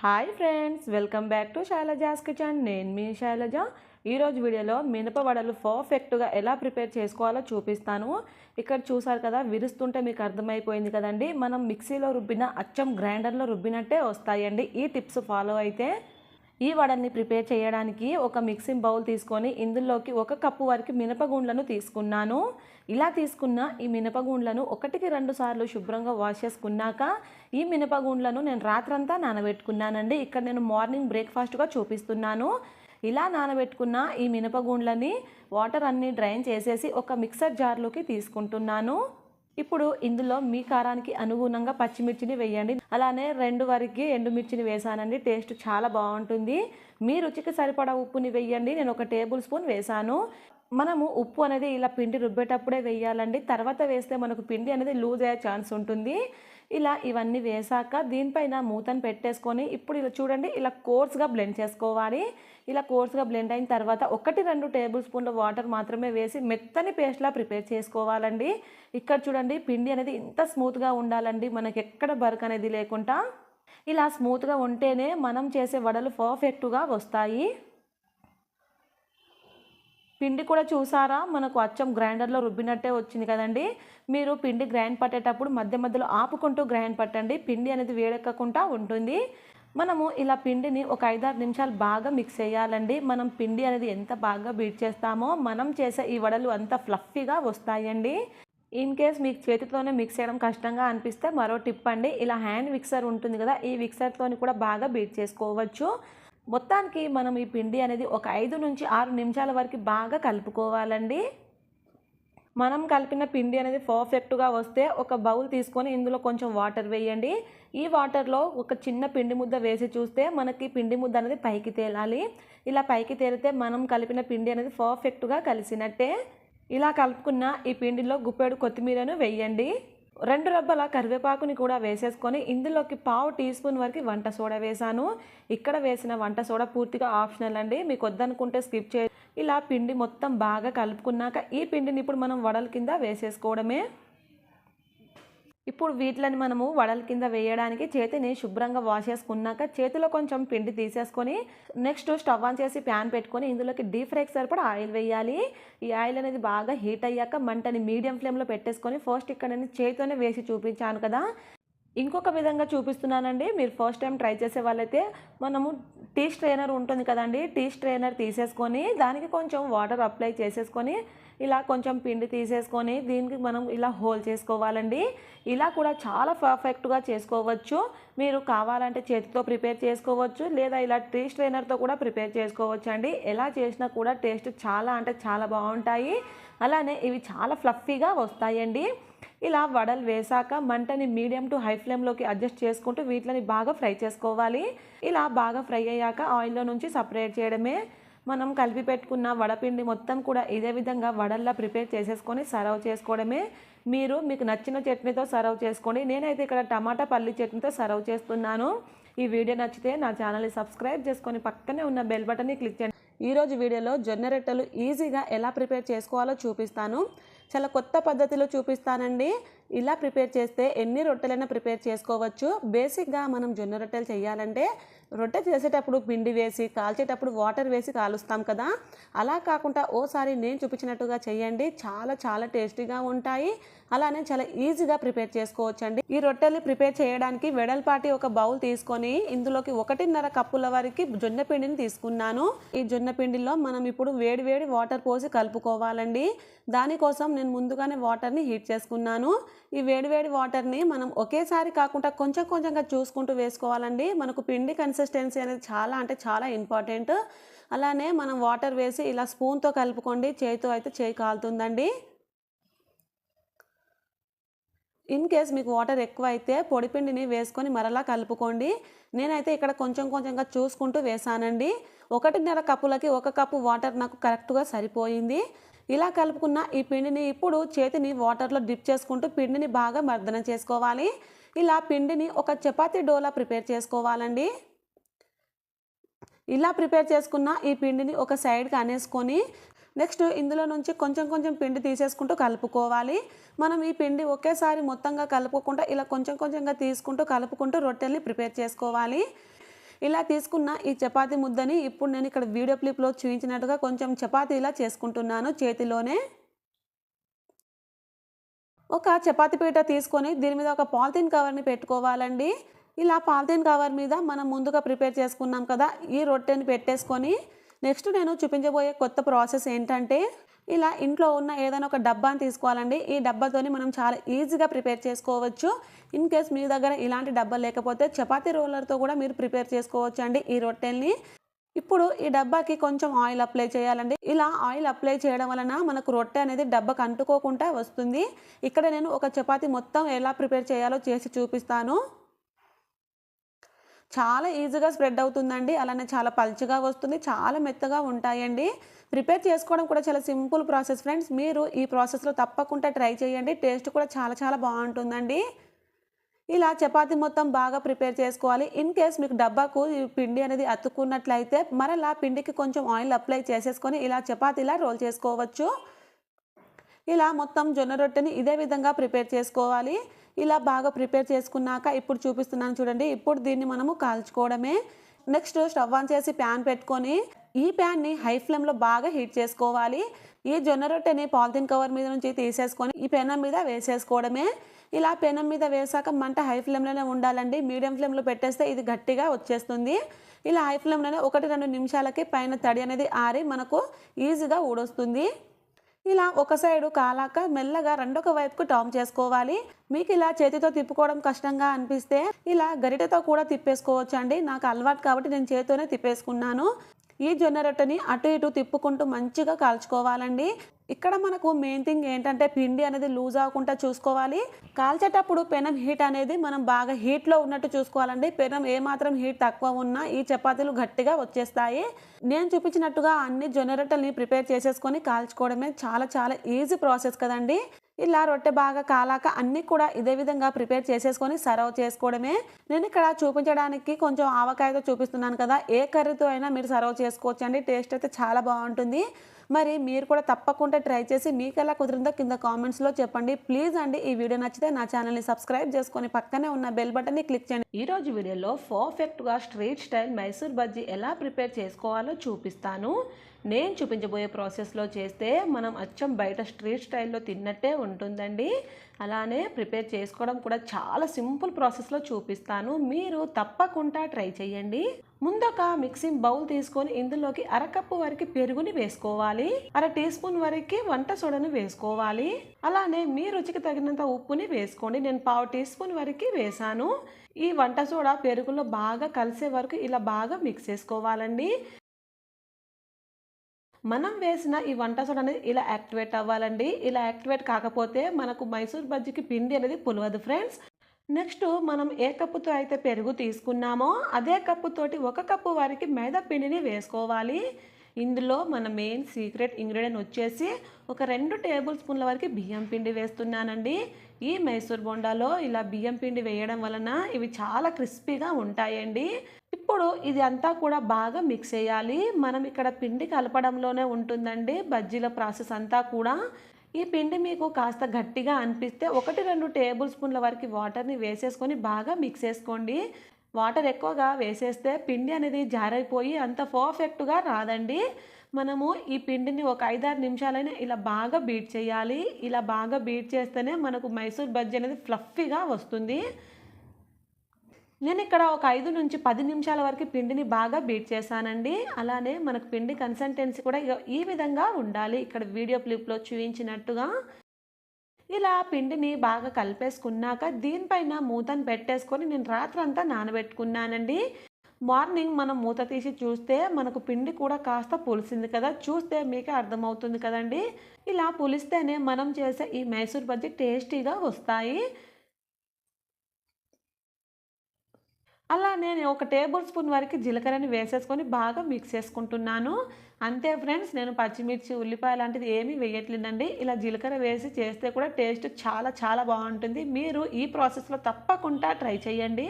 Hi friends, welcome back to Shailaja's kitchen. నేను మీ శైలజ. ఈరోజు వీడియోలో మినప వడలు పర్ఫెక్ట్గా ఎలా ప్రిపేర్ చేసుకోవాలో చూపిస్తాను. ఇక్కడ చూసారు కదా, విరుస్తుంటే మీకు అర్థమైపోయింది కదండి. మనం మిక్సీలో రుబ్బిన అచ్చం గ్రైండర్లో రుబ్బినట్టే వస్తాయండి ఈ టిప్స్ ఫాలో అయితే. ఈ వడల్ని ప్రిపేర్ చేయడానికి ఒక మిక్సింగ్ బౌల్ తీసుకొని ఇందులోకి 1 కప్పు వరకు మినపగుండ్లను తీసుకున్నాను. ఇలా తీసుకున్న ఈ మినపగుండ్లను 1-2 సార్లు శుభ్రంగా వాష్ చేసుకున్నాక ఈ మినపగుండ్లను నేను రాత్రంతా నానబెట్టుకున్నానండి. ఇక్కడ నేను మార్నింగ్ బ్రేక్ఫాస్ట్గా చూపిస్తున్నాను. ఇలా నానబెట్టుకున్న ఈ మినపగుండ్లని వాటర్ అన్నీ డ్రైన్ చేసేసి ఒక మిక్సర్ జార్లోకి తీసుకుంటున్నాను. ఇప్పుడు ఇందులో మీ కారానికి అనుగుణంగా పచ్చిమిర్చిని వేయండి. అలానే 2 వరకు ఎండుమిర్చిని వేసానండి. టేస్ట్ చాలా బాగుంటుంది. మీ రుచికి సరిపడా ఉప్పుని వేయండి. నేను 1 టేబుల్ స్పూన్ వేసాను. మనము ఉప్పు అనేది ఇలా పిండి రుబ్బేటప్పుడే వేయాలండి. తర్వాత వేస్తే మనకు పిండి అనేది లూజ్ అయ్యే ఛాన్స్ ఉంటుంది. ఇలా ఇవన్నీ వేసాక దీనిపైన మూతను పెట్టేసుకొని ఇప్పుడు ఇలా చూడండి, ఇలా కోర్స్గా బ్లెండ్ చేసుకోవాలి. ఇలా కోర్స్గా బ్లెండ్ అయిన తర్వాత 1-2 టేబుల్ స్పూన్ల వాటర్ మాత్రమే వేసి మెత్తని పేస్ట్లా ప్రిపేర్ చేసుకోవాలండి. ఇక్కడ చూడండి, పిండి అనేది ఇంత స్మూత్గా ఉండాలండి, మనకి ఎక్కడ బరక అనేది లేకుండా. ఇలా స్మూత్గా ఉంటేనే మనం చేసే వడలు పర్ఫెక్ట్గా వస్తాయి. పిండి కూడా చూసారా, మనకు అచ్చం గ్రైండర్లో రుబ్బినట్టే వచ్చింది కదండి. మీరు పిండి గ్రైండ్ పట్టేటప్పుడు మధ్య మధ్యలో ఆపుకుంటూ గ్రైండ్ పట్టండి. పిండి అనేది వేడెక్కకుండా ఉంటుంది. మనము ఇలా పిండిని ఒక 5-6 నిమిషాలు బాగా మిక్స్ చేయాలండి. మనం పిండి అనేది ఎంత బాగా బీట్ చేస్తామో మనం చేసే ఈ వడలు అంత ఫ్లఫీగా వస్తాయండి. ఇన్ కేస్ మీకు చేతితోనే మిక్స్ చేయడం కష్టంగా అనిపిస్తే మరో టిప్ అండి, ఇలా హ్యాండ్ మిక్సర్ ఉంటుంది కదా, ఈ మిక్సర్తోని కూడా బాగా బీట్ చేసుకోవచ్చు. మొత్తానికి మనం ఈ పిండి అనేది ఒక 5-6 నిమిషాల వరకు బాగా కలుపుకోవాలండి. మనం కలిపిన పిండి అనేది పర్ఫెక్ట్గా వస్తే ఒక బౌల్ తీసుకొని ఇందులో కొంచెం వాటర్ వేయండి. ఈ వాటర్లో ఒక చిన్న పిండి ముద్ద వేసి చూస్తే మనకి పిండి ముద్ద అనేది పైకి తేలాలి. ఇలా పైకి తేలితే మనం కలిపిన పిండి అనేది పర్ఫెక్ట్గా కలిసినట్టే. ఇలా కలుపుకున్న ఈ పిండిలో గుప్పెడు కొత్తిమీరను వేయండి. 2 రబ్బల కరివేపాకుని కూడా వేసేసుకొని ఇందులోకి 1/2 టీ స్పూన్ వరకు వంట సోడా వేసాను. ఇక్కడ వేసిన వంట సోడా పూర్తిగా ఆప్షనల్ అండి, మీకు వద్దనుకుంటే స్కిప్ చేయండి. ఇలా పిండి మొత్తం బాగా కలుపుకున్నాక ఈ పిండిని ఇప్పుడు మనం వడల కింద వేసేసుకోవడమే. ఇప్పుడు వీటిని మనము వడల కింద వేయడానికి చేతిని శుభ్రంగా వాష్ చేసుకున్నాక చేతిలో కొంచెం పిండి తీసేసుకొని నెక్స్ట్ స్టవ్ ఆన్ చేసి ప్యాన్ పెట్టుకొని ఇందులోకి డీప్ ఫ్రైకి సరిపడా ఆయిల్ వేయాలి. ఈ ఆయిల్ అనేది బాగా హీట్ అయ్యాక మంటని మీడియం ఫ్లేమ్లో పెట్టేసుకొని ఫస్ట్ ఇక్కడ నేను చేతితోనే వేసి చూపించాను కదా, ఇంకొక విధంగా చూపిస్తున్నానండి. మీరు ఫస్ట్ టైం ట్రై చేసే వాళ్ళైతే మనము టీ స్ట్రైనర్ ఉంటుంది కదండి, టీ స్ట్రైనర్ తీసేసుకొని దానికి కొంచెం వాటర్ అప్లై చేసేసుకొని ఇలా కొంచెం పిండి తీసేసుకొని దీనికి మనం ఇలా హోల్ చేసుకోవాలండి. ఇలా కూడా చాలా పర్ఫెక్ట్గా చేసుకోవచ్చు. మీరు కావాలంటే చేతితో ప్రిపేర్ చేసుకోవచ్చు, లేదా ఇలా టీ స్ట్రైనర్తో కూడా ప్రిపేర్ చేసుకోవచ్చు అండి. ఎలా చేసినా కూడా టేస్ట్ చాలా అంటే చాలా బాగుంటాయి. అలానే ఇవి చాలా ఫ్లఫీగా వస్తాయండి. ఇలా వడలు వేసాక మంటని మీడియం టు హై ఫ్లేమ్లోకి అడ్జస్ట్ చేసుకుంటూ వీటిని బాగా ఫ్రై చేసుకోవాలి. ఇలా బాగా ఫ్రై అయ్యాక ఆయిల్లో నుంచి సపరేట్ చేయడమే. మనం కలిపి పెట్టుకున్న వడపిండి మొత్తం కూడా ఇదే విధంగా వడల్లా ప్రిపేర్ చేసేసుకొని సర్వ్ చేసుకోవడమే. మీకు నచ్చిన చట్నీతో సర్వ్ చేసుకోండి. నేనైతే ఇక్కడ టమాటా పల్లి చట్నీతో సర్వ్ చేస్తున్నాను. ఈ వీడియో నచ్చితే నా ఛానల్ని సబ్స్క్రైబ్ చేసుకొని పక్కనే ఉన్న బెల్ బటన్ని క్లిక్ చేయండి. ఈరోజు వీడియోలో జొన్న రొట్టెలు ఈజీగా ఎలా ప్రిపేర్ చేసుకోవాలో చూపిస్తాను. చాలా కొత్త పద్ధతిలో చూపిస్తానండి. ఇలా ప్రిపేర్ చేస్తే ఎన్ని రొట్టెలైనా ప్రిపేర్ చేసుకోవచ్చు. బేసిక్గా మనం జొన్న రొట్టెలు చేయాలంటే రొట్టె చేసేటప్పుడు పిండి వేసి కాల్చేటప్పుడు వాటర్ వేసి కాలుస్తాం కదా, అలా కాకుండా ఓసారి నేను చూపించినట్టుగా చేయండి. చాలా చాలా టేస్టీగా ఉంటాయి. అలానే చాలా ఈజీగా ప్రిపేర్ చేసుకోవచ్చండి. ఈ రొట్టెలు ప్రిపేర్ చేయడానికి వెడల్పాటి ఒక బౌల్ తీసుకొని ఇందులోకి 1.5 కప్పుల వరకు జొన్న పిండిని తీసుకున్నాను. ఈ జొన్న పిండిలో మనం ఇప్పుడు వేడి వేడి వాటర్ పోసి కలుపుకోవాలండి. దానికోసం నేను ముందుగానే వాటర్ని హీట్ చేసుకున్నాను. ఈ వేడివేడి వాటర్ని మనం ఒకేసారి కాకుండా కొంచెం కొంచెంగా చూసుకుంటూ వేసుకోవాలండి. మనకు పిండి కన్సిస్టెన్సీ అనేది చాలా అంటే చాలా ఇంపార్టెంట్. అలానే మనం వాటర్ వేసి ఇలా స్పూన్తో కలుపుకోండి, చేతితో అయితే చేయి కాలుతుందండి. ఇన్ కేస్ మీకు వాటర్ ఎక్కువ అయితే పొడిపిండిని వేసుకొని మరలా కలుపుకోండి. నేనైతే ఇక్కడ కొంచెం కొంచెంగా చూసుకుంటూ వేసానండి. 1.5 కప్పులకి 1 కప్పు వాటర్ నాకు కరెక్ట్గా సరిపోయింది. ఇలా కలుపుకున్న ఈ పిండిని ఇప్పుడు చేతిని వాటర్లో డిప్ చేసుకుంటూ పిండిని బాగా మర్దన చేసుకోవాలి. ఇలా పిండిని ఒక చపాతీ డోలా ప్రిపేర్ చేసుకోవాలండి. ఇలా ప్రిపేర్ చేసుకున్న ఈ పిండిని ఒక సైడ్కి అనేసుకొని నెక్స్ట్ ఇందులో నుంచి కొంచెం కొంచెం పిండి తీసేసుకుంటూ కలుపుకోవాలి. మనం ఈ పిండి ఒకేసారి మొత్తంగా కలుపుకోకుండా ఇలా కొంచెం కొంచెంగా తీసుకుంటూ కలుపుకుంటూ రొట్టెల్ని ప్రిపేర్ చేసుకోవాలి. ఇలా తీసుకున్న ఈ చపాతీ ముద్దని ఇప్పుడు నేను ఇక్కడ వీడియో క్లిప్లో చూపించినట్టుగా కొంచెం చపాతీ ఇలా చేసుకుంటున్నాను చేతిలోనే. ఒక చపాతీ పీట తీసుకొని దీని మీద ఒక పాలిథీన్ కవర్ని పెట్టుకోవాలండి. ఇలా పాలిథీన్ కవర్ మీద మనం ముందుగా ప్రిపేర్ చేసుకున్నాం కదా ఈ రొట్టెని పెట్టేసుకొని నెక్స్ట్ నేను చూపించబోయే కొత్త ప్రాసెస్ ఏంటంటే ఇలా ఇంట్లో ఉన్న ఏదైనా ఒక డబ్బాని తీసుకోవాలండి. ఈ డబ్బాతోని మనం చాలా ఈజీగా ప్రిపేర్ చేసుకోవచ్చు. ఇన్ కేస్ మీ దగ్గర ఇలాంటి డబ్బా లేకపోతే చపాతీ రోలర్తో కూడా మీరు ప్రిపేర్ చేసుకోవచ్చు అండి ఈ రొట్టెల్ని. ఇప్పుడు ఈ డబ్బాకి కొంచెం ఆయిల్ అప్లై చేయాలండి. ఇలా ఆయిల్ అప్లై చేయడం వలన మనకు రొట్టె అనేది డబ్బాకి అంటుకోకుండా వస్తుంది. ఇక్కడ నేను ఒక చపాతీ మొత్తం ఎలా ప్రిపేర్ చేయాలో చేసి చూపిస్తాను. చాలా ఈజీగా స్ప్రెడ్ అవుతుందండి. అలానే చాలా పల్చగా వస్తుంది, చాలా మెత్తగా ఉంటాయండి. ప్రిపేర్ చేసుకోవడం కూడా చాలా సింపుల్ ప్రాసెస్ ఫ్రెండ్స్. మీరు ఈ ప్రాసెస్లో తప్పకుండా ట్రై చేయండి. టేస్ట్ కూడా చాలా చాలా బాగుంటుందండి. ఇలా చపాతీ మొత్తం బాగా ప్రిపేర్ చేసుకోవాలి. ఇన్ కేస్ మీకు డబ్బాకు ఈ పిండి అనేది అతుక్కున్నట్లయితే మరలా పిండికి కొంచెం ఆయిల్ అప్లై చేసేసుకొని ఇలా చపాతీలా రోల్ చేసుకోవచ్చు. ఇలా మొత్తం జొన్న రొట్టెని ఇదే విధంగా ప్రిపేర్ చేసుకోవాలి. ఇలా బాగా ప్రిపేర్ చేసుకున్నాక ఇప్పుడు చూపిస్తున్నాను చూడండి. ఇప్పుడు దీన్ని మనము కాల్చుకోవడమే. నెక్స్ట్ స్టవ్ ఆన్ చేసి ప్యాన్ పెట్టుకొని ఈ ప్యాన్ని హై ఫ్లేమ్లో బాగా హీట్ చేసుకోవాలి. ఈ జొన్న రొట్టెని పాలిథిన్ కవర్ మీద నుంచి తీసేసుకొని ఈ పెనం మీద వేసేసుకోవడమే. ఇలా పెనం మీద వేసాక మంట హై ఫ్లేమ్లోనే ఉండాలండి. మీడియం ఫ్లేమ్లో పెట్టేస్తే ఇది గట్టిగా వచ్చేస్తుంది. ఇలా హై ఫ్లేమ్లోనే 1-2 నిమిషాలకి పైన తడి అనేది ఆరి మనకు ఈజీగా ఊడొస్తుంది. ఇలా ఒక సైడు కాలాక మెల్లగా రెండొక వైపుకు టర్న్ చేసుకోవాలి. మీకు ఇలా చేతితో తిప్పుకోవడం కష్టంగా అనిపిస్తే ఇలా గరిటెతో కూడా తిప్పేసుకోవచ్చు అండి. నాకు అలవాటు కాబట్టి నేను చేతితోనే తిప్పేసుకున్నాను. ఈ జొన్న రొట్టెని అటు ఇటు తిప్పుకుంటూ మంచిగా కాల్చుకోవాలండి. ఇక్కడ మనకు మెయిన్ థింగ్ ఏంటంటే పిండి అనేది లూజ్ అవ్వకుండా చూసుకోవాలి. కాల్చేటప్పుడు పెనం హీట్ అనేది మనం బాగా హీట్లో ఉన్నట్టు చూసుకోవాలండి. పెనం ఏమాత్రం హీట్ తక్కువ ఉన్నా ఈ చపాతీలు గట్టిగా వచ్చేస్తాయి. నేను చూపించినట్టుగా అన్ని జొన్న రొట్టెల్ని ప్రిపేర్ చేసేసుకొని కాల్చుకోవడమే చాలా చాలా ఈజీ ప్రాసెస్ కదండి. ఇలా రొట్టె బాగా కాలాక అన్నీ కూడా ఇదే విధంగా ప్రిపేర్ చేసేసుకొని సర్వ్ చేసుకోవడమే. నేను ఇక్కడ చూపించడానికి కొంచెం ఆవకాయతో చూపిస్తున్నాను కదా. ఏ కర్రీతో అయినా మీరు సర్వ్ చేసుకోవచ్చు అండి. టేస్ట్ అయితే చాలా బాగుంటుంది. మరి మీరు కూడా తప్పకుండా ట్రై చేసి మీకు ఎలా కుదిరిందో కింద కామెంట్స్లో చెప్పండి. ప్లీజ్ అండి ఈ వీడియో నచ్చితే నా ఛానల్ని సబ్స్క్రైబ్ చేసుకొని పక్కనే ఉన్న బెల్ బటన్ని క్లిక్ చేయండి. ఈరోజు వీడియోలో పర్ఫెక్ట్గా స్ట్రీట్ స్టైల్ మైసూర్ బజ్జీ ఎలా ప్రిపేర్ చేసుకోవాలో చూపిస్తాను. నేను చూపించబోయే ప్రాసెస్లో చేస్తే మనం అచ్చం బయట స్ట్రీట్ స్టైల్లో తిన్నట్టే ఉంటుందండి. అలానే ప్రిపేర్ చేసుకోవడం కూడా చాలా సింపుల్ ప్రాసెస్లో చూపిస్తాను. మీరు తప్పకుండా ట్రై చేయండి. ముందొక మిక్సింగ్ బౌల్ తీసుకొని ఇందులోకి అరకప్పు వరకు పెరుగుని వేసుకోవాలి. 1/2 టీ స్పూన్ వరకు వంట సోడాను వేసుకోవాలి. అలానే మీ రుచికి తగినంత ఉప్పుని వేసుకోండి. నేను 1/2 టీ స్పూన్ వరకు వేసాను. ఈ వంట సోడా పెరుగులో బాగా కలిసే వరకు ఇలా బాగా మిక్స్ చేసుకోవాలండి. మనం వేసిన ఈ వంట సోడా అనేది ఇలా యాక్టివేట్ అవ్వాలండి. ఇలా యాక్టివేట్ కాకపోతే మనకు మైసూర్ బజ్జీకి పిండి అనేది పులవదు ఫ్రెండ్స్. నెక్స్ట్ మనం ఏ కప్పుతో అయితే పెరుగు తీసుకున్నామో అదే కప్పుతోటి 1 కప్పు వరకు మైదా పిండిని వేసుకోవాలి. ఇందులో మన మెయిన్ సీక్రెట్ ఇంగ్రీడియంట్ వచ్చేసి ఒక 2 టేబుల్ స్పూన్ల వరకు బియ్యం పిండి వేస్తున్నానండి. ఈ మైసూర్ బొండాలో ఇలా బియ్యం పిండి వేయడం వలన ఇవి చాలా క్రిస్పీగా ఉంటాయండి. ఇప్పుడు ఇది అంతా కూడా బాగా మిక్స్ చేయాలి. మనం ఇక్కడ పిండి కలపడంలోనే ఉంటుందండి బజ్జీల ప్రాసెస్ అంతా కూడా. ఈ పిండి మీకు కాస్త గట్టిగా అనిపిస్తే 1-2 టేబుల్ స్పూన్ల వరకు వాటర్ని వేసేసుకొని బాగా మిక్స్ చేసుకోండి. వాటర్ ఎక్కువగా వేసేస్తే పిండి అనేది జారైపోయి అంత పర్ఫెక్ట్గా రాదండి. మనము ఈ పిండిని ఒక 5-6 నిమిషాలైనా ఇలా బాగా బీట్ చేయాలి. ఇలా బాగా బీట్ చేస్తేనే మనకు మైసూర్ బజ్జీ అనేది ఫ్లఫీగా వస్తుంది. నేను ఇక్కడ ఒక 5-10 నిమిషాల వరకు పిండిని బాగా బీట్ చేశానండి. అలానే మనకు పిండి కన్సిస్టెన్సీ కూడా ఈ విధంగా ఉండాలి. ఇక్కడ వీడియో క్లిప్లో చూపించినట్టుగా ఇలా పిండిని బాగా కలిపేసుకున్నాక దీనిపైన మూతను పెట్టేసుకొని నేను రాత్రంతా నానబెట్టుకున్నానండి. మార్నింగ్ మనం మూత తీసి చూస్తే మనకు పిండి కూడా కాస్త పులిసింది కదా. చూస్తే మీకే అర్థమవుతుంది కదండి. ఇలా పులిస్తేనే మనం చేసే ఈ మైసూర్ బజ్జీ టేస్టీగా వస్తాయి. అలా నేను ఒక టేబుల్ స్పూన్ వరకు జీలకర్రని వేసేసుకొని బాగా మిక్స్ చేసుకుంటున్నాను. అంతే ఫ్రెండ్స్, నేను పచ్చిమిర్చి ఉల్లిపాయ లాంటిది ఏమీ వేయట్లేదండి. ఇలా జీలకర్ర వేసి చేస్తే కూడా టేస్ట్ చాలా చాలా బాగుంటుంది. మీరు ఈ ప్రాసెస్లో తప్పకుండా ట్రై చేయండి.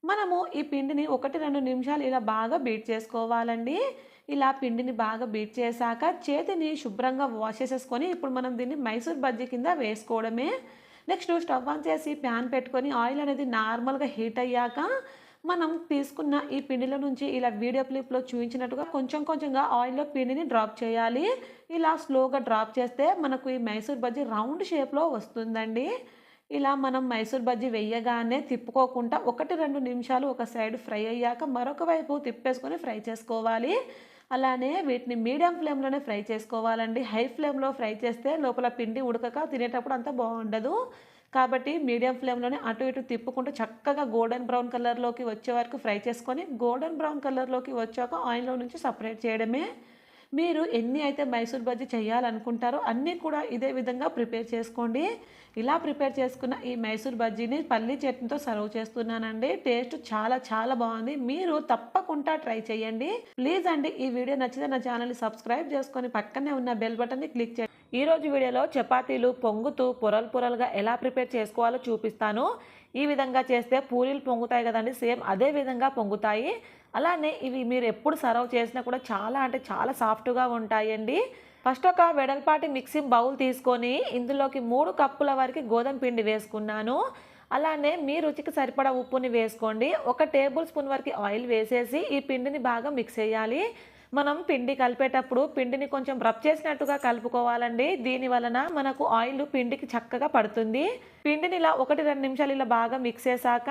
మనము ఈ పిండిని 1-2 నిమిషాలు ఇలా బాగా బీట్ చేసుకోవాలండి. ఇలా పిండిని బాగా బీట్ చేశాక చేతిని శుభ్రంగా వాష్ చేసేసుకొని ఇప్పుడు మనం దీన్ని మైసూర్ బజ్జీ కింద వేసుకోవడమే. నెక్స్ట్ స్టవ్ ఆన్ చేసి ప్యాన్ పెట్టుకొని ఆయిల్ అనేది నార్మల్గా హీట్ అయ్యాక మనం తీసుకున్న ఈ పిండిలో నుంచి ఇలా వీడియో క్లిప్లో చూపించినట్టుగా కొంచెం కొంచెంగా ఆయిల్లో పిండిని డ్రాప్ చేయాలి. ఇలా స్లోగా డ్రాప్ చేస్తే మనకు ఈ మైసూర్ బజ్జీ రౌండ్ షేప్లో వస్తుందండి. ఇలా మనం మైసూర్ బజ్జీ వేయగానే తిప్పుకోకుండా 1-2 నిమిషాలు ఒక సైడ్ ఫ్రై అయ్యాక మరొక వైపు తిప్పేసుకొని ఫ్రై చేసుకోవాలి. అలానే వీటిని మీడియం ఫ్లేమ్లోనే ఫ్రై చేసుకోవాలండి. హై ఫ్లేమ్లో ఫ్రై చేస్తే లోపల పిండి ఉడకక తినేటప్పుడు అంత బాగుండదు. కాబట్టి మీడియం ఫ్లేమ్లోనే అటు ఇటు తిప్పుకుంటూ చక్కగా గోల్డెన్ బ్రౌన్ కలర్లోకి వచ్చే వరకు ఫ్రై చేసుకొని గోల్డెన్ బ్రౌన్ కలర్లోకి వచ్చాక ఆయిల్లో నుంచి సపరేట్ చేయడమే. మీరు ఎన్ని అయితే మైసూర్ బజ్జీ చేయాలనుకుంటారో అన్నీ కూడా ఇదే విధంగా ప్రిపేర్ చేసుకోండి. ఇలా ప్రిపేర్ చేసుకున్న ఈ మైసూర్ బజ్జీని పల్లీ చట్నీతో సర్వ్ చేస్తున్నానండి. టేస్ట్ చాలా చాలా బాగుంది. మీరు తప్పకుండా ట్రై చేయండి. ప్లీజ్ అండి, ఈ వీడియో నచ్చితే నా ఛానల్ని సబ్స్క్రైబ్ చేసుకొని పక్కనే ఉన్న బెల్ బటన్ని క్లిక్ చేయండి. ఈరోజు వీడియోలో చపాతీలు పొంగుతూ పొరలు పొరలుగా ఎలా ప్రిపేర్ చేసుకోవాలో చూపిస్తాను. ఈ విధంగా చేస్తే పూరీలు పొంగుతాయి కదండి, సేమ్ అదే విధంగా పొంగుతాయి. అలానే ఇవి మీరు ఎప్పుడు సర్వ్ చేసినా కూడా చాలా అంటే చాలా సాఫ్ట్గా ఉంటాయండి. ఫస్ట్ ఒక వెడల్పాటి మిక్సింగ్ బౌల్ తీసుకొని ఇందులోకి 3 కప్పుల వరకు గోధుమ పిండి వేసుకున్నాను. అలానే మీ రుచికి సరిపడా ఉప్పుని వేసుకోండి. 1 టేబుల్ స్పూన్ వరకు ఆయిల్ వేసేసి ఈ పిండిని బాగా మిక్స్ చేయాలి. మనం పిండి కలిపేటప్పుడు పిండిని కొంచెం రబ్ చేసినట్టుగా కలుపుకోవాలండి. దీని వలన మనకు ఆయిల్ పిండికి చక్కగా పడుతుంది. పిండిని ఇలా 1-2 నిమిషాలు ఇలా బాగా మిక్స్ చేశాక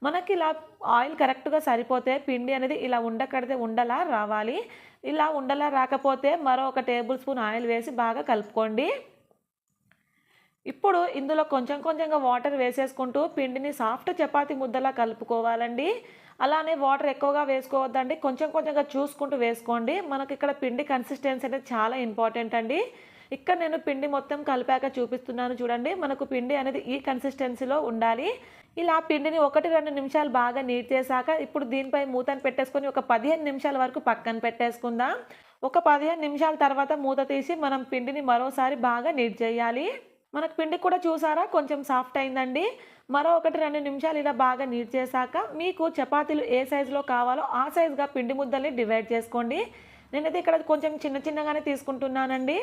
మనకి ఇలా ఆయిల్ కరెక్ట్గా సరిపోతే పిండి అనేది ఇలా ఉండకడితే ఉండలా రావాలి. ఇలా ఉండలా రాకపోతే మరో 1 టేబుల్ స్పూన్ ఆయిల్ వేసి బాగా కలుపుకోండి. ఇప్పుడు ఇందులో కొంచెం కొంచెంగా వాటర్ వేసేసుకుంటూ పిండిని సాఫ్ట్ చపాతీ ముద్దలా కలుపుకోవాలండి. అలానే వాటర్ ఎక్కువగా వేసుకోవద్దండి, కొంచెం కొంచెంగా చూసుకుంటూ వేసుకోండి. మనకి ఇక్కడ పిండి కన్సిస్టెన్సీ అనేది చాలా ఇంపార్టెంట్ అండి. ఇక్కడ నేను పిండి మొత్తం కలిపాక చూపిస్తున్నాను చూడండి. మనకు పిండి అనేది ఈ కన్సిస్టెన్సీలో ఉండాలి. ఇలా పిండిని 1-2 నిమిషాలు బాగా నీట్ చేశాక ఇప్పుడు దీనిపై మూతను పెట్టేసుకొని ఒక 15 నిమిషాల వరకు పక్కన పెట్టేసుకుందాం. ఒక 15 నిమిషాల తర్వాత మూత తీసి మనం పిండిని మరోసారి బాగా నీట్ చేయాలి. మనకు పిండి కూడా చూసారా కొంచెం సాఫ్ట్ అయిందండి. మరో 1-2 నిమిషాలు ఇలా బాగా నీట్ చేశాక మీకు చపాతీలు ఏ సైజులో కావాలో ఆ సైజుగా పిండి ముద్దల్ని డివైడ్ చేసుకోండి. నేనైతే ఇక్కడ కొంచెం చిన్న చిన్నగానే తీసుకుంటున్నానండి.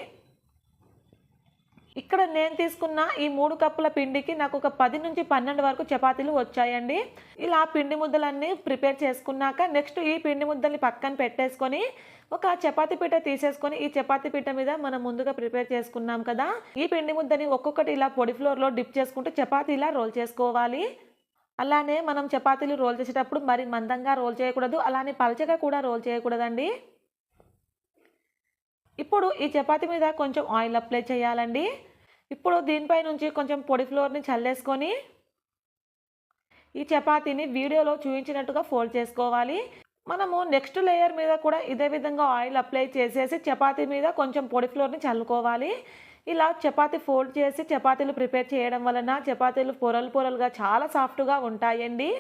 ఇక్కడ నేను తీసుకున్న ఈ 3 కప్పుల పిండికి నాకు ఒక 10-12 వరకు చపాతీలు వచ్చాయండి. ఇలా పిండి ముద్దలన్నీ ప్రిపేర్ చేసుకున్నాక నెక్స్ట్ ఈ పిండి ముద్దల్ని పక్కన పెట్టేసుకొని ఒక చపాతీ పీట తీసేసుకొని ఈ చపాతీ పీట మీద మనం ముందుగా ప్రిపేర్ చేసుకున్నాం కదా, ఈ పిండి ముద్దని ఒక్కొక్కటి ఇలా పొడి ఫ్లోర్లో డిప్ చేసుకుంటూ చపాతీ ఇలా రోల్ చేసుకోవాలి. అలానే మనం చపాతీలు రోల్ చేసేటప్పుడు మరి మందంగా రోల్ చేయకూడదు, అలానే పలచగా కూడా రోల్ చేయకూడదండి. ఇప్పుడు ఈ చపాతీ మీద కొంచెం ఆయిల్ అప్లై చేయాలండి. ఇప్పుడు దీనిపై నుంచి కొంచెం పొడి ఫ్లోర్ని చల్లేసుకొని ఈ చపాతీని వీడియోలో చూపించినట్టుగా ఫోల్డ్ చేసుకోవాలి. మనము నెక్స్ట్ లేయర్ మీద కూడా ఇదే విధంగా ఆయిల్ అప్లై చేసేసి చపాతీ మీద కొంచెం పొడి ఫ్లోర్ని చల్లుకోవాలి. ఇలా చపాతీ ఫోల్డ్ చేసి చపాతీలు ప్రిపేర్ చేయడం వలన చపాతీలు పొరలు పొరలుగా చాలా సాఫ్ట్గా ఉంటాయండి.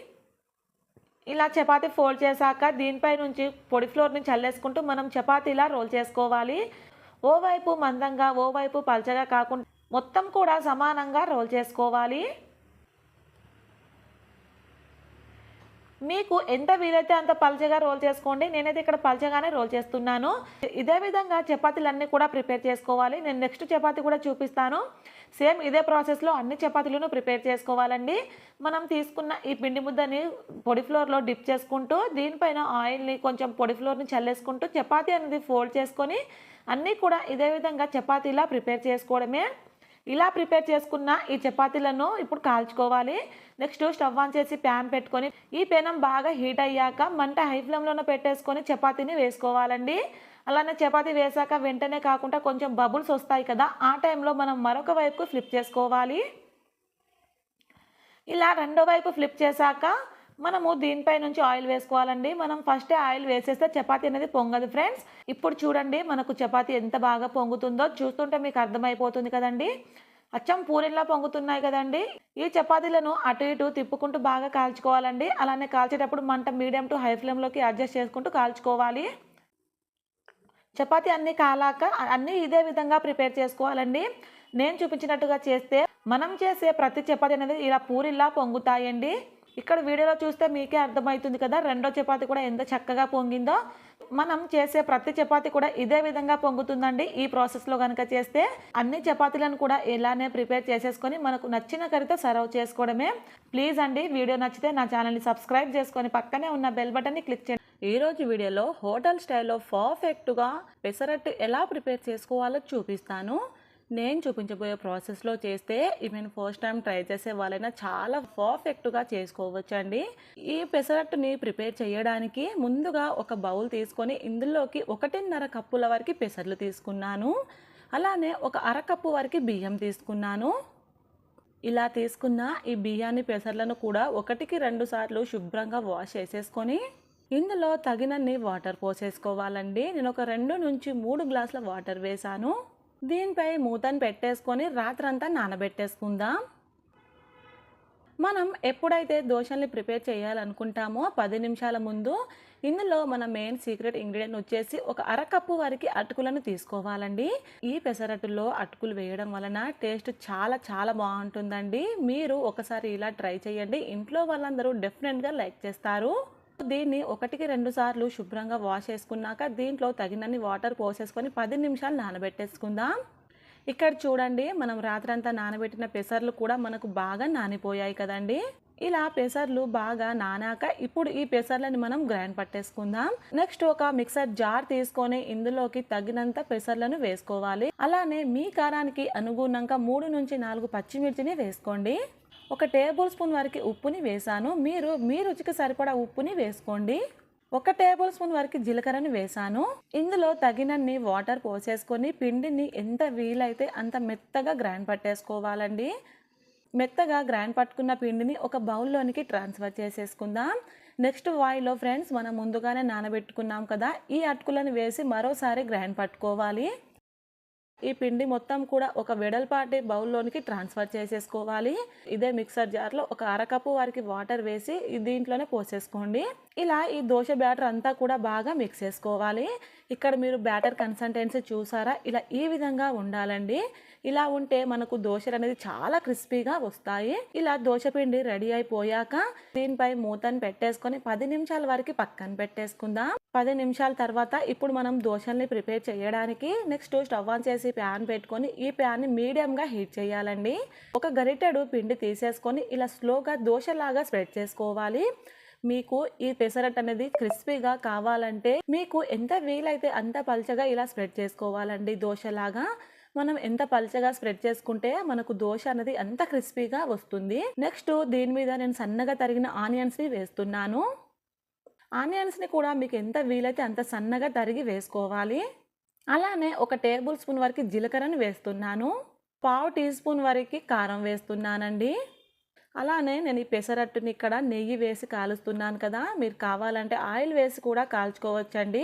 ఇలా చపాతీ ఫోల్డ్ చేశాక దీనిపై నుంచి పొడి ఫ్లోర్ని చల్లేసుకుంటూ మనం చపాతీలా రోల్ చేసుకోవాలి. ఓవైపు మందంగా ఓవైపు పల్చగా కాకుండా మొత్తం కూడా సమానంగా రోల్ చేసుకోవాలి. మీకు ఎంత వీలైతే అంత పల్చగా రోల్ చేసుకోండి. నేనైతే ఇక్కడ పల్చగానే రోల్ చేస్తున్నాను. ఇదే విధంగా చపాతీలన్నీ కూడా ప్రిపేర్ చేసుకోవాలి. నేను నెక్స్ట్ చపాతీ కూడా చూపిస్తాను. సేమ్ ఇదే ప్రాసెస్లో అన్ని చపాతీలను ప్రిపేర్ చేసుకోవాలండి. మనం తీసుకున్న ఈ పిండి ముద్దని పొడి ఫ్లోర్లో డిప్ చేసుకుంటూ దీనిపైన ఆయిల్ని కొంచెం పొడి ఫ్లోర్ని చల్లేసుకుంటూ చపాతీ అనేది ఫోల్డ్ చేసుకొని అన్నీ కూడా ఇదే విధంగా చపాతీలా ప్రిపేర్ చేసుకోవడమే. ఇలా ప్రిపేర్ చేసుకున్న ఈ చపాతీలను ఇప్పుడు కాల్చుకోవాలి. నెక్స్ట్ స్టవ్ ఆన్ చేసి ప్యాన్ పెట్టుకొని ఈ పెనం బాగా హీట్ అయ్యాక మంట హై ఫ్లేమ్లోనే పెట్టేసుకొని చపాతీని వేసుకోవాలండి. అలానే చపాతీ వేసాక వెంటనే కాకుండా కొంచెం బబుల్స్ వస్తాయి కదా, ఆ టైంలో మనం మరొక వైపుకు ఫ్లిప్ చేసుకోవాలి. ఇలా రెండో వైపు ఫ్లిప్ చేశాక మనము దీనిపై నుంచి ఆయిల్ వేసుకోవాలండి. మనం ఫస్టే ఆయిల్ వేసేస్తే చపాతీ అనేది పొంగదు ఫ్రెండ్స్. ఇప్పుడు చూడండి మనకు చపాతీ ఎంత బాగా పొంగుతుందో చూస్తుంటే మీకు అర్థమైపోతుంది కదండి. అచ్చం పూరిలా పొంగుతున్నాయి కదండి. ఈ చపాతీలను అటు ఇటు తిప్పుకుంటూ బాగా కాల్చుకోవాలండి. అలానే కాల్చేటప్పుడు మంట మీడియం టు హై ఫ్లేమ్లోకి అడ్జస్ట్ చేసుకుంటూ కాల్చుకోవాలి. చపాతీ అన్నీ కాలాక అన్నీ ఇదే విధంగా ప్రిపేర్ చేసుకోవాలండి. నేను చూపించినట్టుగా చేస్తే మనం చేసే ప్రతి చపాతీ అనేది ఇలా పూరిలా పొంగుతాయండి. ఇక్కడ వీడియోలో చూస్తే మీకే అర్థమవుతుంది కదా రెండో చపాతీ కూడా ఎంత చక్కగా పొంగిందో. మనం చేసే ప్రతి చపాతీ కూడా ఇదే విధంగా పొంగుతుందండి. ఈ ప్రాసెస్లో కనుక చేస్తే అన్ని చపాతీలను కూడా ఇలానే ప్రిపేర్ చేసేసుకొని మనకు నచ్చిన కర్రీతో సర్వ్ చేసుకోవడమే. ప్లీజ్ అండి, వీడియో నచ్చితే నా ఛానల్ని సబ్స్క్రైబ్ చేసుకొని పక్కనే ఉన్న బెల్ బటన్ని క్లిక్ చేయండి. ఈరోజు వీడియోలో హోటల్ స్టైల్లో పర్ఫెక్ట్గా పెసరట్టు ఎలా ప్రిపేర్ చేసుకోవాలో చూపిస్తాను. నేను చూపించబోయే ప్రాసెస్లో చేస్తే ఈవెన్ ఫస్ట్ టైం ట్రై చేసే వాళ్ళైనా చాలా పర్ఫెక్ట్గా చేసుకోవచ్చండి. ఈ పెసరట్టుని ప్రిపేర్ చేయడానికి ముందుగా ఒక బౌల్ తీసుకొని ఇందులోకి 1.5 కప్పుల వరకు పెసర్లు తీసుకున్నాను. అలానే ఒక అరకప్పు వరకు బియ్యం తీసుకున్నాను. ఇలా తీసుకున్న ఈ బియ్యాన్ని పెసర్లను కూడా 1-2 సార్లు శుభ్రంగా వాష్ చేసేసుకొని ఇందులో తగినన్ని వాటర్ పోసేసుకోవాలండి. నేను ఒక 2 నుంచి 3 గ్లాసుల వాటర్ వేసాను. దీనిపై మూతను పెట్టేసుకొని రాత్రంతా నానబెట్టేసుకుందాం. మనం ఎప్పుడైతే దోశల్ని ప్రిపేర్ చేయాలనుకుంటామో 10 నిమిషాల ముందు ఇందులో మన మెయిన్ సీక్రెట్ ఇంగ్రీడియంట్ వచ్చేసి ఒక అరకప్పు వరకు అటుకులను తీసుకోవాలండి. ఈ పెసరట్టులో అటుకులు వేయడం వలన టేస్ట్ చాలా బాగుంటుందండి. మీరు ఒకసారి ఇలా ట్రై చేయండి, ఇంట్లో వాళ్ళందరూ డెఫినెట్గా లైక్ చేస్తారు. దీన్ని 1-2 సార్లు శుభ్రంగా వాష్ చేసుకున్నాక దీంట్లో తగినన్ని వాటర్ పోసేసుకొని 10 నిమిషాలు నానబెట్టేసుకుందాం. ఇక్కడ చూడండి, మనం రాత్రంతా నానబెట్టిన పెసర్లు కూడా మనకు బాగా నానిపోయాయి కదండి. ఇలా పెసర్లు బాగా నానాక ఇప్పుడు ఈ పెసర్లని మనం గ్రైండ్ పట్టేసుకుందాం. నెక్స్ట్ ఒక మిక్సర్ జార్ తీసుకొని ఇందులోకి తగినంత పెసర్లను వేసుకోవాలి. అలానే మీ కారానికి అనుగుణంగా 3 నుంచి 4 పచ్చిమిర్చిని వేసుకోండి. ఒక టేబుల్ స్పూన్ వరకు ఉప్పుని వేసాను. మీరు మీ రుచికి సరిపడా ఉప్పుని వేసుకోండి. 1 టేబుల్ స్పూన్ వరకు జీలకర్రని వేసాను. ఇందులో తగినన్ని వాటర్ పోసేసుకొని పిండిని ఎంత వీలైతే అంత మెత్తగా గ్రైండ్ పట్టేసుకోవాలండి. మెత్తగా గ్రైండ్ పట్టుకున్న పిండిని ఒక బౌల్లోనికి ట్రాన్స్ఫర్ చేసేసుకుందాం. నెక్స్ట్ వాయిలో ఫ్రెండ్స్, మనం ముందుగానే నానబెట్టుకున్నాం కదా, ఈ అటుకులను వేసి మరోసారి గ్రైండ్ పట్టుకోవాలి. ఈ పిండి మొత్తం కూడా ఒక వెడల్పాటి బౌల్లోనికి ట్రాన్స్ఫర్ చేసేసుకోవాలి. ఇదే మిక్సర్ జార్లో ఒక అరకప్పు వరకు వాటర్ వేసి దీంట్లోనే పోసేసుకోండి. ఇలా ఈ దోశ బ్యాటర్ అంతా కూడా బాగా మిక్స్ చేసుకోవాలి. ఇక్కడ మీరు బ్యాటర్ కన్సిస్టెన్సీ చూసారా, ఇలా ఈ విధంగా ఉండాలండి. ఇలా ఉంటే మనకు దోశలు అనేది చాలా క్రిస్పీగా వస్తాయి. ఇలా దోశ పిండి రెడీ అయిపోయాక దీనిపై మూతను పెట్టేసుకొని 10 నిమిషాల వరకు పక్కన పెట్టేసుకుందాం. 10 నిమిషాల తర్వాత ఇప్పుడు మనం దోశల్ని ప్రిపేర్ చేయడానికి నెక్స్ట్ స్టవ్ ఆన్ చేసి ప్యాన్ పెట్టుకొని ఈ ప్యాన్ని మీడియంగా హీట్ చేయాలండి. ఒక గరిటెడు పిండి తీసేసుకొని ఇలా స్లోగా దోశలాగా స్ప్రెడ్ చేసుకోవాలి. మీకు ఈ పెసరట్టు అనేది క్రిస్పీగా కావాలంటే మీకు ఎంత వీలైతే అంత పల్చగా ఇలా స్ప్రెడ్ చేసుకోవాలండి. దోశలాగా మనం ఎంత పల్చగా స్ప్రెడ్ చేసుకుంటే మనకు దోశ అనేది అంత క్రిస్పీగా వస్తుంది. నెక్స్ట్ దీని మీద నేను సన్నగా తరిగిన ఆనియన్స్ని వేస్తున్నాను. ఆనియన్స్ని కూడా మీకు ఎంత వీలైతే అంత సన్నగా తరిగి వేసుకోవాలి. అలానే 1 టేబుల్ స్పూన్ వరకు జీలకర్రని వేస్తున్నాను. 1/2 టీ స్పూన్ వరకు కారం వేస్తున్నానండి. అలానే నేను ఈ పెసరట్టుని ఇక్కడ నెయ్యి వేసి కాలుస్తున్నాను కదా, మీరు కావాలంటే ఆయిల్ వేసి కూడా కాల్చుకోవచ్చండి.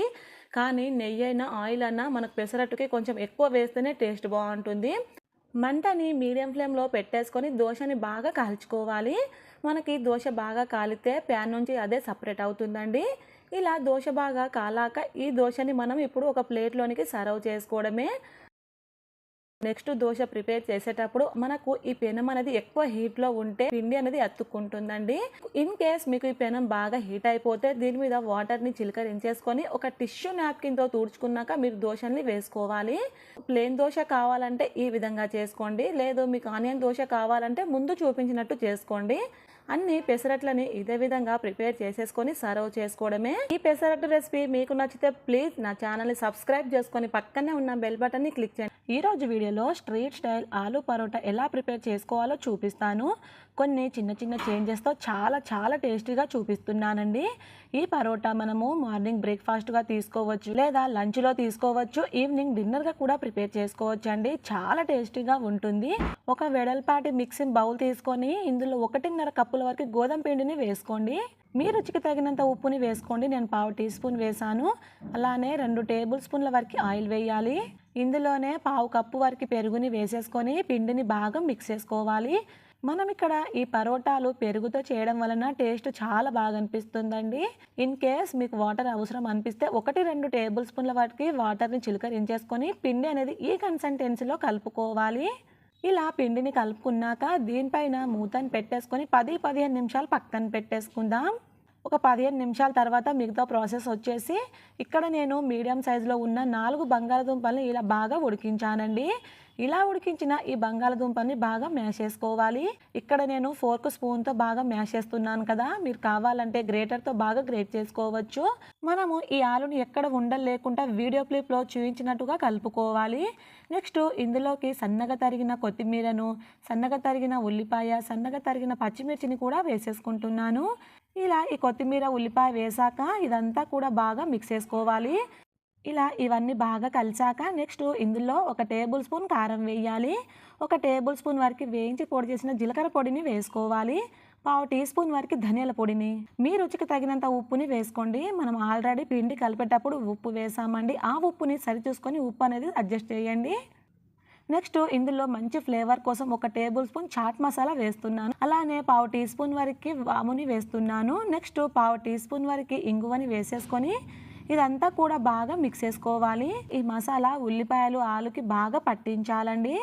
కానీ నెయ్యి అయినా ఆయిల్ అన్నా మనకు పెసరట్టుకి కొంచెం ఎక్కువ వేస్తేనే టేస్ట్ బాగుంటుంది. మంటని మీడియం ఫ్లేమ్లో పెట్టేసుకొని దోశని బాగా కాల్చుకోవాలి. మనకి దోశ బాగా కాలితే ప్యాన్ నుంచి అదే సపరేట్ అవుతుందండి. ఇలా దోశ బాగా కాలాక ఈ దోశని మనం ఇప్పుడు ఒక ప్లేట్లోనికి సర్వ్ చేసుకోవడమే. నెక్స్ట్ దోశ ప్రిపేర్ చేసేటప్పుడు మనకు ఈ పెనం అనేది ఎక్కువ హీట్లో ఉంటే పిండి అనేది అతుక్కుంటుందండి. ఇన్ కేస్ మీకు ఈ పెనం బాగా హీట్ అయిపోతే దీని మీద వాటర్ని చిలకరించేసుకొని ఒక టిష్యూ నాప్కిన్తో తుడుచుకున్నాక మీరు దోశల్ని వేసుకోవాలి. ప్లెయిన్ దోశ కావాలంటే ఈ విధంగా చేసుకోండి, లేదు మీకు ఆనియన్ దోశ కావాలంటే ముందు చూపించినట్టు చేసుకోండి. అన్ని పెసరట్లని ఇదే విధంగా ప్రిపేర్ చేసేసుకొని సర్వ్ చేసుకోవడమే. ఈ పెసరట్టు రెసిపీ మీకు నచ్చితే ప్లీజ్ నా ఛానల్ని సబ్స్క్రైబ్ చేసుకొని పక్కనే ఉన్న బెల్ బటన్ని క్లిక్ చేయండి. ఈరోజు వీడియోలో స్ట్రీట్ స్టైల్ ఆలూ పరోటా ఎలా ప్రిపేర్ చేసుకోవాలో చూపిస్తాను. కొన్ని చిన్న చేంజెస్తో చాలా టేస్టీగా చూపిస్తున్నానండి. ఈ పరోటా మనము మార్నింగ్ బ్రేక్ఫాస్ట్గా తీసుకోవచ్చు, లేదా లంచ్లో తీసుకోవచ్చు, ఈవినింగ్ డిన్నర్గా కూడా ప్రిపేర్ చేసుకోవచ్చు అండి. చాలా టేస్టీగా ఉంటుంది. ఒక వెడల్పాటి మిక్సింగ్ బౌల్ తీసుకొని ఇందులో 1.5 కప్పుల వరకు గోధుమ పిండిని వేసుకోండి. మీ రుచికి తగినంత ఉప్పుని వేసుకోండి. నేను 1/2 టీ స్పూన్ వేసాను. అలానే 2 టేబుల్ స్పూన్ల వరకు ఆయిల్ వేయాలి. ఇందులోనే 1/2 కప్పు వరకు పెరుగుని వేసేసుకొని పిండిని బాగా మిక్స్ చేసుకోవాలి. మనం ఇక్కడ ఈ పరోటాలు పెరుగుతో చేయడం వలన టేస్ట్ చాలా బాగా అనిపిస్తుందండి. ఇన్ కేస్ మీకు వాటర్ అవసరం అనిపిస్తే 1-2 టేబుల్ స్పూన్ల వరకు వాటర్ని చిలకరించేసుకొని పిండి అనేది ఈ కన్సిస్టెన్సీలో కలుపుకోవాలి. ఇలా పిండిని కలుపుకున్నాక దీనిపైన మూతను పెట్టేసుకొని 10-15 నిమిషాలు పక్కన పెట్టేసుకుందాం. ఒక 15 నిమిషాల తర్వాత మిగతా ప్రాసెస్ వచ్చేసి ఇక్కడ నేను మీడియం సైజులో ఉన్న 4 బంగాళదుంపల్ని ఇలా బాగా ఉడికించానండి. ఇలా ఉడికించిన ఈ బంగాళదుంపల్ని బాగా మ్యాష్ చేసుకోవాలి. ఇక్కడ నేను ఫోర్క్ స్పూన్తో బాగా మ్యాష్ చేస్తున్నాను కదా, మీరు కావాలంటే గ్రేటర్తో బాగా గ్రేట్ చేసుకోవచ్చు. మనము ఈ ఆలుని ఎక్కడ ఉండలు లేకుండా వీడియో క్లిప్లో చూపించినట్టుగా కలుపుకోవాలి. నెక్స్ట్ ఇందులోకి సన్నగా తరిగిన కొత్తిమీరను, సన్నగా తరిగిన ఉల్లిపాయ, సన్నగా తరిగిన పచ్చిమిర్చిని కూడా వేసేసుకుంటున్నాను. ఇలా ఈ కొత్తిమీర ఉల్లిపాయ వేసాక ఇదంతా కూడా బాగా మిక్స్ చేసుకోవాలి. ఇలా ఇవన్నీ బాగా కలిసాక నెక్స్ట్ ఇందులో 1 టేబుల్ స్పూన్ కారం వేయాలి. 1 టేబుల్ స్పూన్ వరకు వేయించి పొడి చేసిన జీలకర్ర పొడిని వేసుకోవాలి. 1/2 టీ స్పూన్ వరకు ధనియాల పొడిని, మీ రుచికి తగినంత ఉప్పుని వేసుకోండి. మనం ఆల్రెడీ పిండి కలిపేటప్పుడు ఉప్పు వేసామండి. ఆ ఉప్పుని సరిచూసుకొని ఉప్పు అనేది అడ్జస్ట్ చేయండి. నెక్స్ట్ ఇందులో మంచి ఫ్లేవర్ కోసం 1 టేబుల్ స్పూన్ చాట్ మసాలా వేస్తున్నాను. అలానే 1/2 టీ స్పూన్ వరకు వాముని వేస్తున్నాను. నెక్స్ట్ 1/2 టీ స్పూన్ వరకు ఇంగువని వేసేసుకొని ఇదంతా కూడా బాగా మిక్స్ చేసుకోవాలి. ఈ మసాలా ఉల్లిపాయలు ఆలుకి బాగా పట్టించాలండి.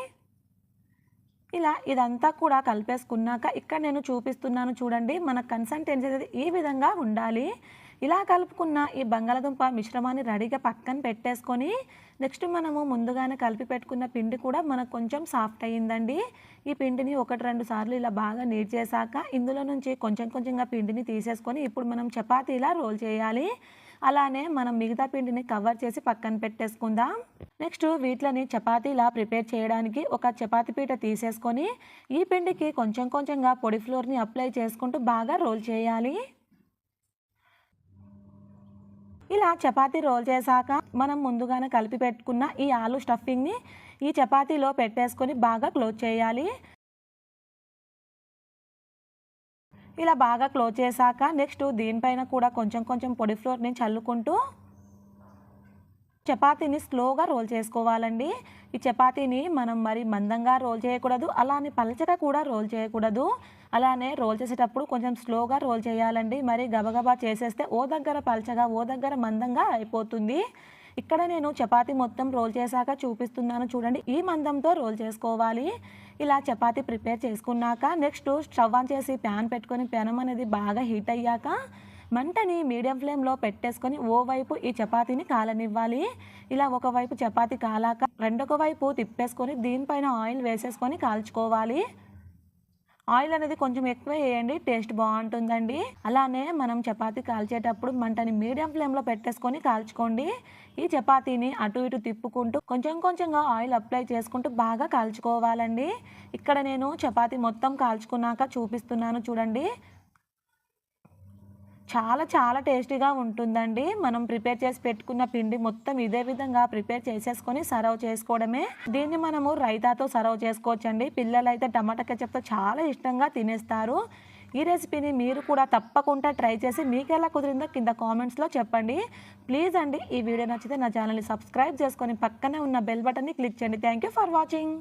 ఇలా ఇదంతా కూడా కలిపేసుకున్నాక ఇక్కడ నేను చూపిస్తున్నాను చూడండి, మన కన్సిస్టెన్సీ అనేది ఈ విధంగా ఉండాలి. ఇలా కలుపుకున్న ఈ బంగాళదుంప మిశ్రమాన్ని రెడీగా పక్కన పెట్టేసుకొని నెక్స్ట్ మనము ముందుగానే కలిపి పెట్టుకున్న పిండి కూడా మనకు కొంచెం సాఫ్ట్ అయ్యిందండి. ఈ పిండిని 1-2 సార్లు ఇలా బాగా నీట్ చేశాక ఇందులో నుంచి కొంచెం కొంచెంగా పిండిని తీసేసుకొని ఇప్పుడు మనం చపాతీలా రోల్ చేయాలి. అలానే మనం మిగతా పిండిని కవర్ చేసి పక్కన పెట్టేసుకుందాం. నెక్స్ట్ వీటిని చపాతీలా ప్రిపేర్ చేయడానికి ఒక చపాతీ పీట తీసేసుకొని ఈ పిండికి కొంచెం కొంచెంగా పొడి ఫ్లోర్ని అప్లై చేసుకుంటూ బాగా రోల్ చేయాలి. ఇలా చపాతీ రోల్ చేశాక మనం ముందుగానే కలిపి పెట్టుకున్న ఈ ఆలు స్టఫింగ్ని ఈ చపాతీలో పెట్టేసుకొని బాగా క్లోజ్ చేయాలి. ఇలా బాగా క్లోజ్ చేశాక నెక్స్ట్ దీనిపైన కూడా కొంచెం కొంచెం పొడి ఫ్లోర్ని చల్లుకుంటూ చపాతీని స్లోగా రోల్ చేసుకోవాలండి. ఈ చపాతీని మనం మరి మందంగా రోల్ చేయకూడదు, అలానే పలచగా కూడా రోల్ చేయకూడదు. అలానే రోల్ చేసేటప్పుడు కొంచెం స్లోగా రోల్ చేయాలండి. మరి గబగబా చేసేస్తే ఓ దగ్గర పలచగా ఓ దగ్గర మందంగా అయిపోతుంది. ఇక్కడ నేను చపాతీ మొత్తం రోల్ చేశాక చూపిస్తున్నాను చూడండి, ఈ మందంతో రోల్ చేసుకోవాలి. ఇలా చపాతీ ప్రిపేర్ చేసుకున్నాక నెక్స్ట్ స్టవ్ ఆన్ చేసి ప్యాన్ పెట్టుకొని పెనం అనేది బాగా హీట్ అయ్యాక మంటని మీడియం ఫ్లేమ్లో పెట్టేసుకొని ఓవైపు ఈ చపాతీని కాలనివ్వాలి. ఇలా ఒకవైపు చపాతీ కాలాక రెండొక వైపు తిప్పేసుకొని దీనిపైన ఆయిల్ వేసేసుకొని కాల్చుకోవాలి. ఆయిల్ అనేది కొంచెం ఎక్కువ వేయండి, టేస్ట్ బాగుంటుందండి. అలానే మనం చపాతీ కాల్చేటప్పుడు మంటని మీడియం ఫ్లేమ్లో పెట్టేసుకొని కాల్చుకోండి. ఈ చపాతీని అటు ఇటు తిప్పుకుంటూ కొంచెం కొంచెంగా ఆయిల్ అప్లై చేసుకుంటూ బాగా కాల్చుకోవాలండి. ఇక్కడ నేను చపాతీ మొత్తం కాల్చుకున్నాక చూపిస్తున్నాను చూడండి. చాలా చాలా టేస్టీగా ఉంటుందండి. మనం ప్రిపేర్ చేసి పెట్టుకున్న పిండి మొత్తం ఇదే విధంగా ప్రిపేర్ చేసేసుకొని సర్వ్ చేసుకోవడమే. దీన్ని మనము రైతాతో సర్వ్ చేసుకోవచ్చండి. పిల్లలైతే టమాటా కెచప్తో చాలా ఇష్టంగా తినేస్తారు. ఈ రెసిపీని మీరు కూడా తప్పకుండా ట్రై చేసి మీకు ఎలా కుదిరిందో కింద కామెంట్స్లో చెప్పండి. ప్లీజ్ అండి, ఈ వీడియో నచ్చితే నా ఛానల్ని సబ్స్క్రైబ్ చేసుకొని పక్కనే ఉన్న బెల్ బటన్ని క్లిక్ చేయండి. Thank you for watching.